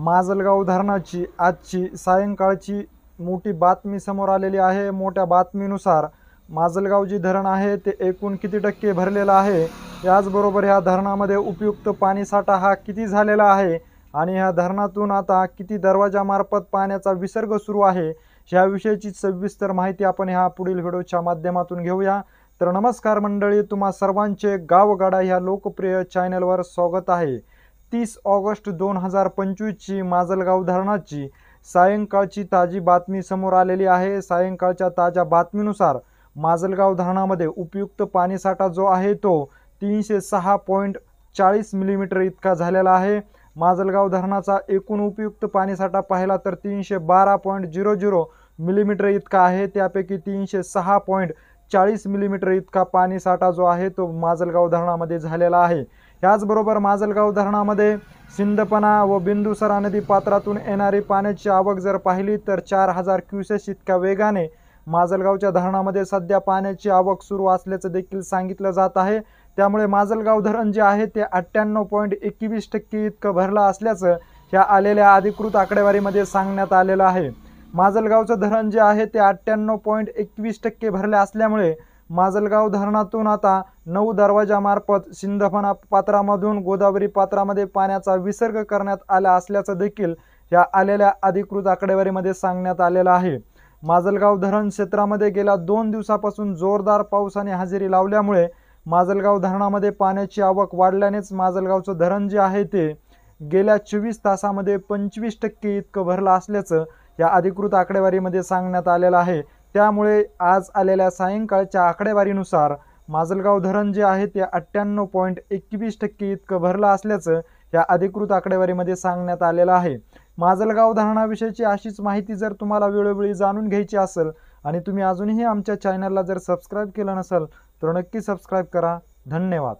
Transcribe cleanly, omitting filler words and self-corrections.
माजलगाव धरणाची आजची सायंकाळची मोठी बातमी समोर आलेली आहे। मोठ्या बातमीनुसार माजलगाव जे धरण आहे ते एकूण किती टक्के भरलेलं आहे, याचबरोबर ह्या धरणामध्ये उपयुक्त पाणीसाठा हा किती झालेला आहे आणि ह्या धरणातून आता किती दरवाजामार्फत पाण्याचा विसर्ग सुरू आहे, ह्याविषयीची सविस्तर माहिती आपण ह्या पुढील व्हिडिओच्या माध्यमातून घेऊया। तर नमस्कार मंडळी, तुम्हा सर्वांचे गावगाडा ह्या लोकप्रिय चॅनलवर स्वागत आहे। 30 ऑगस्ट 2025 ची माजलगाव धरणाची सायंकाळची ताजी बातमी समोर आलेली आहे। सायंकाळच्या ताज्या बातमीनुसार माजलगाव धरणामध्ये उपयुक्त पाणीसाठा जो आहे तो 306.40 मिलीमीटर इतका झालेला आहे। माजलगाव धरणाचा एकूण उपयुक्त पाणीसाठा पाहिला तर 312.00 मिलीमीटर इतका आहे। त्यापैकी 306.40 मिलीमीटर इतका पाणीसाठा जो आहे तो माजलगाव धरणामध्ये झालेला आहे। याचबरोबर माजलगाव धरणामध्ये सिंदफणा व बिंदुसरा नदी पात्रातून येणारी पाण्याची आवक जर पाहिली तर 4000 क्युसेस इतक्या वेगाने माजलगावच्या धरणामध्ये सध्या पाण्याची आवक सुरू असल्याचं देखील सांगितलं जात आहे। त्यामुळे माजलगाव धरण जे आहे ते 98.21% इतकं भरलं असल्याचं ह्या आलेल्या अधिकृत आकडेवारीमध्ये सांगण्यात आलेलं आहे। माजलगावचं धरण जे आहे ते 98.21% भरले असल्यामुळे माजलगाव धरणातून आता 9 दरवाजामार्फत सिंदफणा पात्रामधून गोदावरी पात्रामध्ये पाण्याचा विसर्ग करण्यात आला असल्याचं देखील या आलेल्या अधिकृत आकडेवारीमध्ये सांगण्यात आलेलं आहे। माजलगाव धरण क्षेत्रामध्ये गेल्या 2 दिवसापासून जोरदार पावसाने हजेरी लावल्यामुळे माजलगाव धरणामध्ये पाण्याची आवक वाढल्यानेच माजलगावचं धरण जे आहे ते गेल्या 24 तासामध्ये 25% इतकं भरलं असल्याचं या अधिकृत आकडेवारीमध्ये सांगण्यात आलेलं आहे। त्यामुळे आज आलेल्या सायंकाळच्या आकडेवारीनुसार माजलगाव धरण जे आहे ते 98.21% इतकं भरलं असल्याचं या अधिकृत आकडेवारीमध्ये सांगण्यात आलेलं आहे। माजलगाव धरणाविषयीची अशीच माहिती जर तुम्हाला वेळोवेळी जाणून घ्यायची असेल आणि तुम्ही अजूनही आमच्या चॅनलला जर सबस्क्राईब केलं नसेल तर नक्की सबस्क्राईब करा। धन्यवाद।